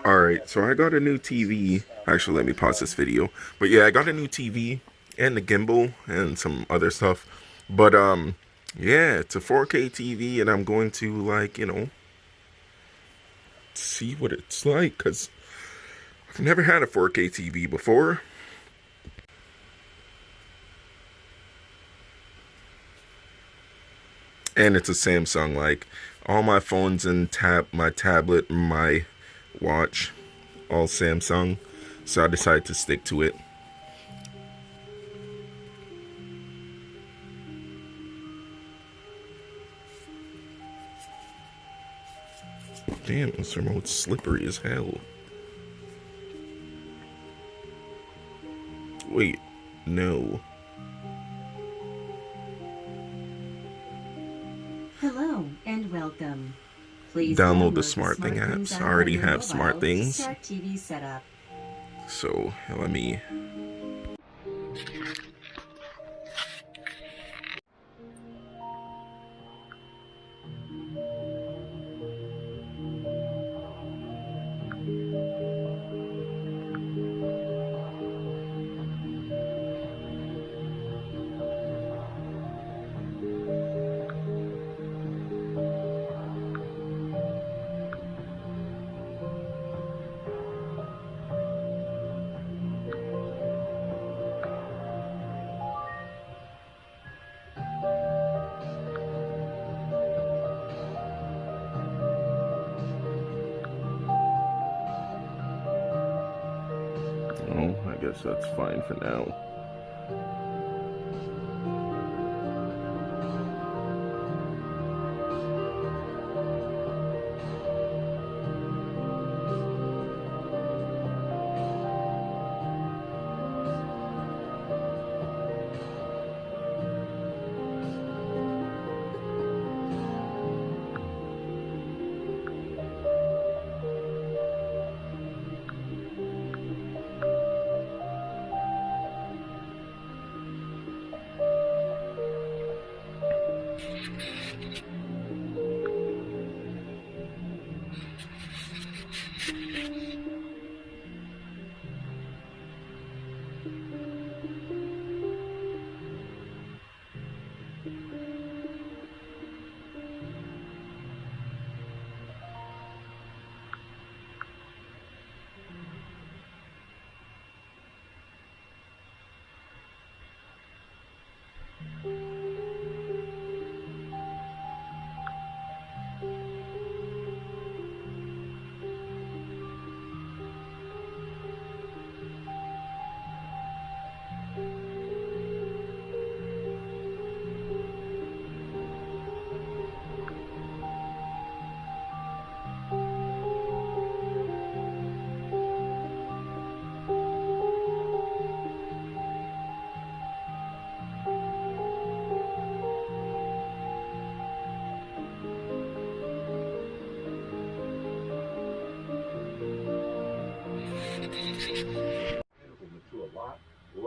Alright, so I got a new TV. Actually, let me pause this video. But yeah, I got a new TV and the gimbal and some other stuff. But yeah, it's a 4K TV and I'm going to like, see what it's like cuz I've never had a 4K TV before. And it's a Samsung, like all my phones and my tablet, my watch, all Samsung. So I decided to stick to it. Damn, this remote's slippery as hell. Wait, no. Hello and welcome. Please Download the SmartThing apps. I already have SmartThings. Start TV setup. So let me. Oh, I guess that's fine for now.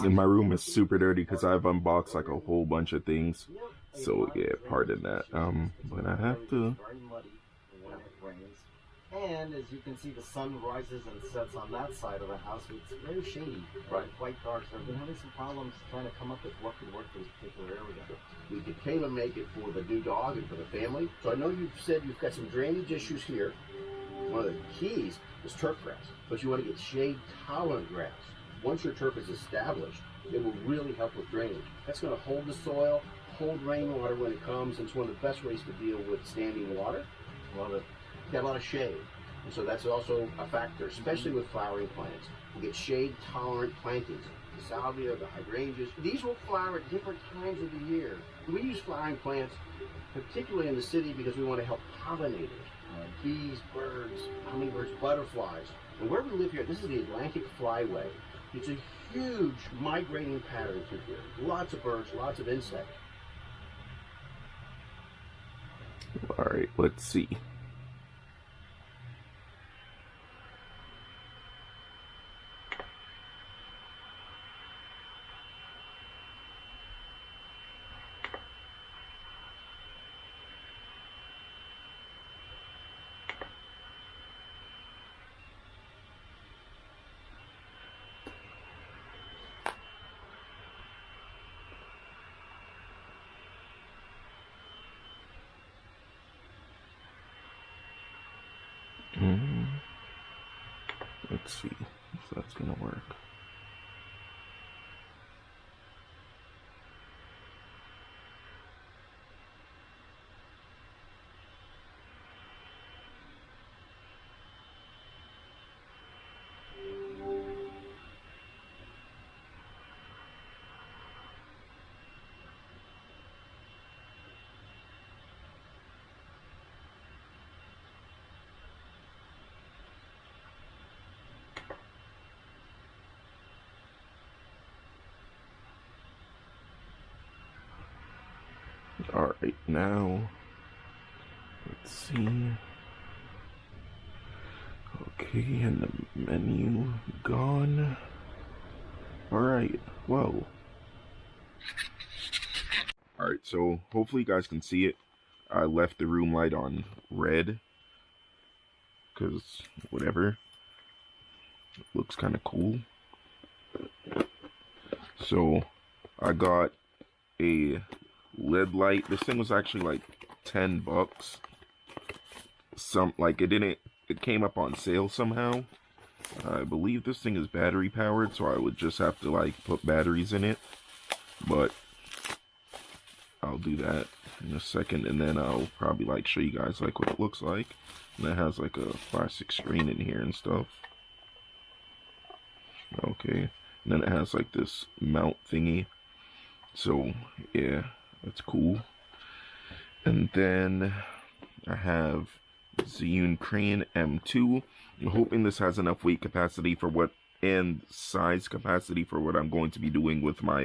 And my room is super dirty because I've unboxed like a whole bunch of things. So yeah, pardon that. But I have to. And as you can see, the sun rises and sets on that side of the house. It's very shady, right? Quite dark. So I've been having some problems trying to come up with what could work for this particular area. We could tailor make it for the new dog and for the family. So I know you've said you've got some drainage issues here. One of the keys is turf grass, but you want to get shade-tolerant grass. Once your turf is established, it will really help with drainage. That's going to hold the soil, hold rainwater when it comes, and it's one of the best ways to deal with standing water. Got a lot of shade, and so that's also a factor, especially with flowering plants. We get shade-tolerant plantings. The salvia, the hydrangeas, these will flower at different times of the year. We use flowering plants, particularly in the city, because we want to help pollinators. Bees, birds, hummingbirds, butterflies. And where we live here, this is the Atlantic Flyway. It's a huge migrating pattern through here. Lots of birds, lots of insects. All right, let's see. Let's see if that's gonna work. Alright, now, let's see. Okay, and the menu gone. Alright, whoa. Alright, so hopefully you guys can see it. I left the room light on red. Because, whatever. It looks kind of cool. So, I got a LED light. This thing was actually like $10. It came up on sale somehow. I believe this thing is battery powered, so I would just have to like put batteries in it. But I'll do that in a second, and then I'll probably like show you guys like what it looks like. And it has like a 5/6 screen in here and stuff. Okay, and then it has like this mount thingy. So yeah, that's cool. And then I have zhiyun Krylon M2. I'm hoping this has enough weight capacity for what, and size capacity for what I'm going to be doing with my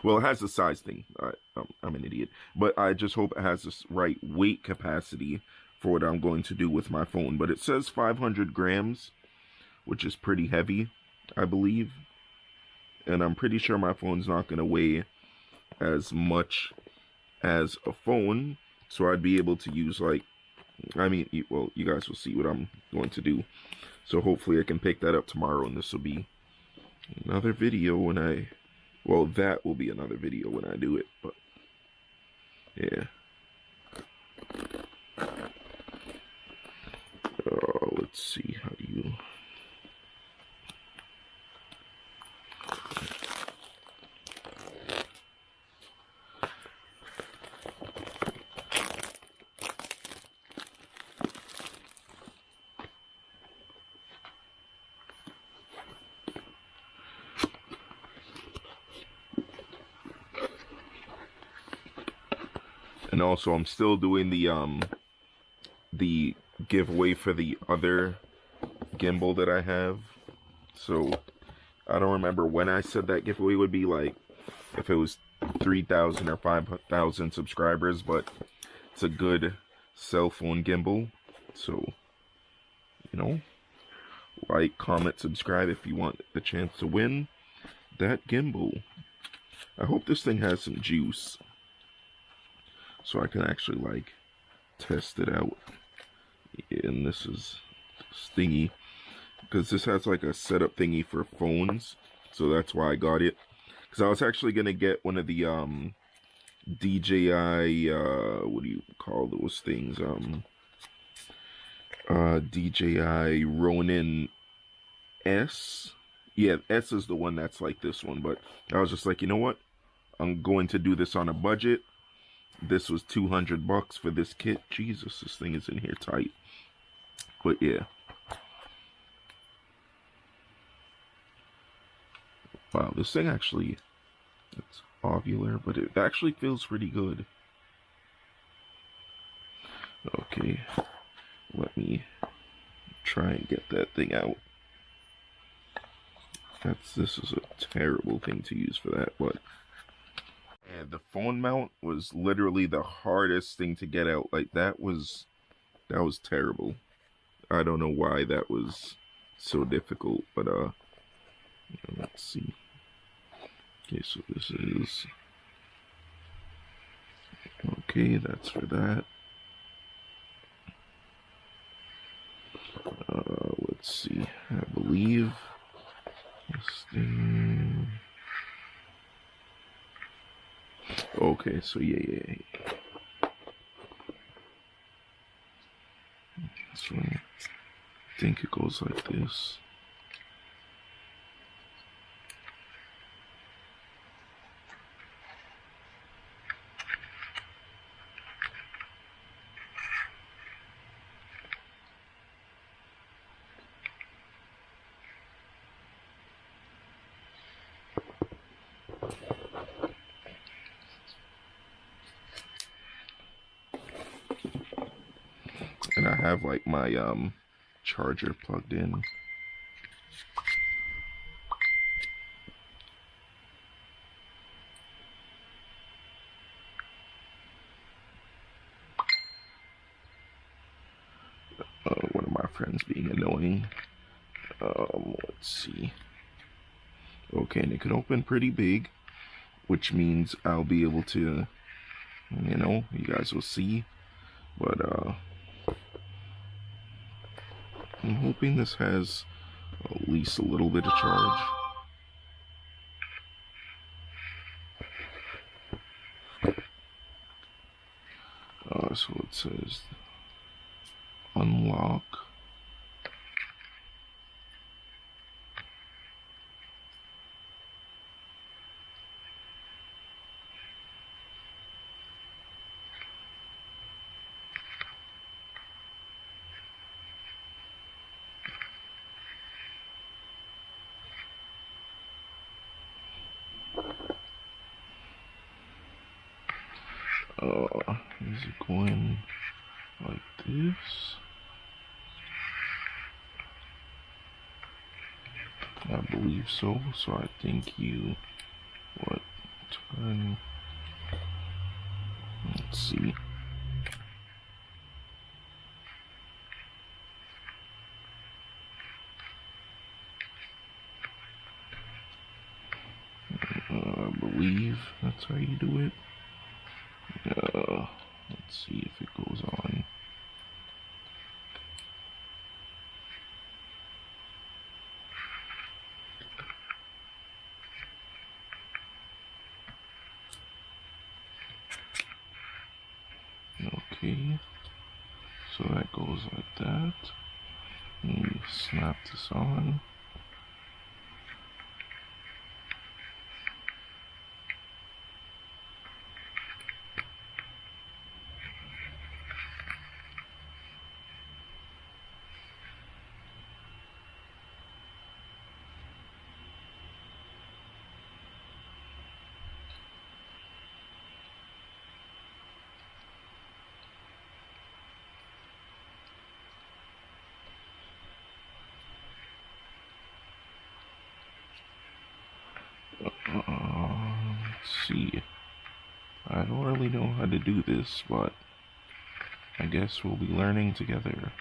well, it has the size thing. I'm an idiot, but I just hope it has this right weight capacity for what I'm going to do with my phone. But it says 500 grams, which is pretty heavy, I believe. And I'm pretty sure my phone's not going to weigh as much as a phone, so I'd be able to use like, I mean, well, you guys will see what I'm going to do. So hopefully I can pick that up tomorrow, and this will be another video when I, well, that will be another video when I do it, but yeah. Let's see, how do you... And also, I'm still doing the giveaway for the other gimbal that I have. So I don't remember when I said that giveaway would be, like if it was 3,000 or 5,000 subscribers, but it's a good cell phone gimbal. So, you know, like, comment, subscribe if you want the chance to win that gimbal. I hope this thing has some juice, so I can actually like test it out. And this is stingy because this has like a setup thingy for phones, so that's why I got it. Because I was actually gonna get one of the DJI what do you call those things, DJI Ronin S. Yeah, S is the one that's like this one, but I was just like, you know what, I'm going to do this on a budget. This was $200 for this kit. Jesus, this thing is in here tight. But yeah. Wow, this thing actually, it's ovular, but it actually feels pretty good. Okay, let me try and get that thing out. This is a terrible thing to use for that, but and the phone mount was literally the hardest thing to get out. Like that was terrible. I don't know why that was so difficult, but let's see. Okay, so this is okay, that's for that. Let's see. I believe this thing. Okay, so yeah. This one. think it goes like this. And I have like my charger plugged in. One of my friends being annoying. Let's see. Okay, and it can open pretty big, which means I'll be able to, you know, you guys will see. But I'm hoping this has at least a little bit of charge. So it says unlock. Is it going like this? I believe so. So I think you, turn, let's see. I believe that's how you do it. Let's see if it goes on. Okay, so that goes like that. And you snap this on. Let's see. I don't really know how to do this, but I guess we'll be learning together.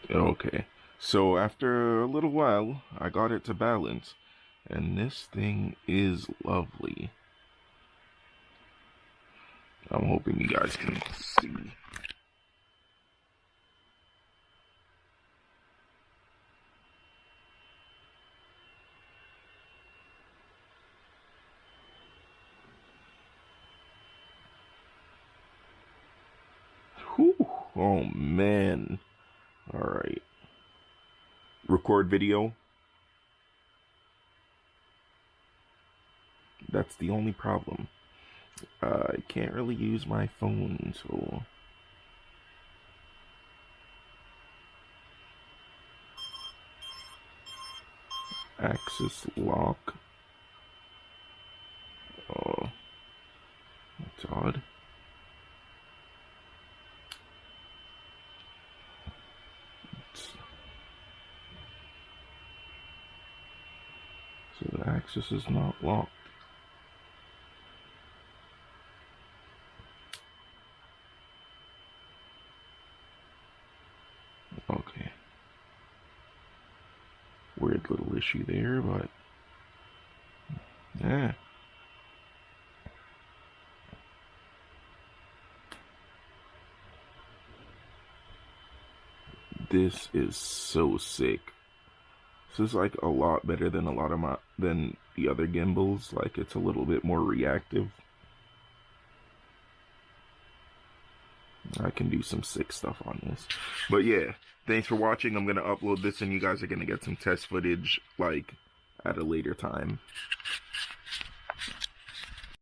Okay, so after a little while, I got it to balance, and this thing is lovely. I'm hoping you guys can see. Whew, oh man. Alright. Record video. That's the only problem. I can't really use my phone, so... Access lock. Oh, that's odd. So the axis is not locked. Okay. Weird little issue there, but yeah. This is so sick. This is like a lot better than than the other gimbals. Like, it's a little bit more reactive. I can do some sick stuff on this. But yeah, thanks for watching. I'm gonna upload this and you guys are gonna get some test footage like at a later time.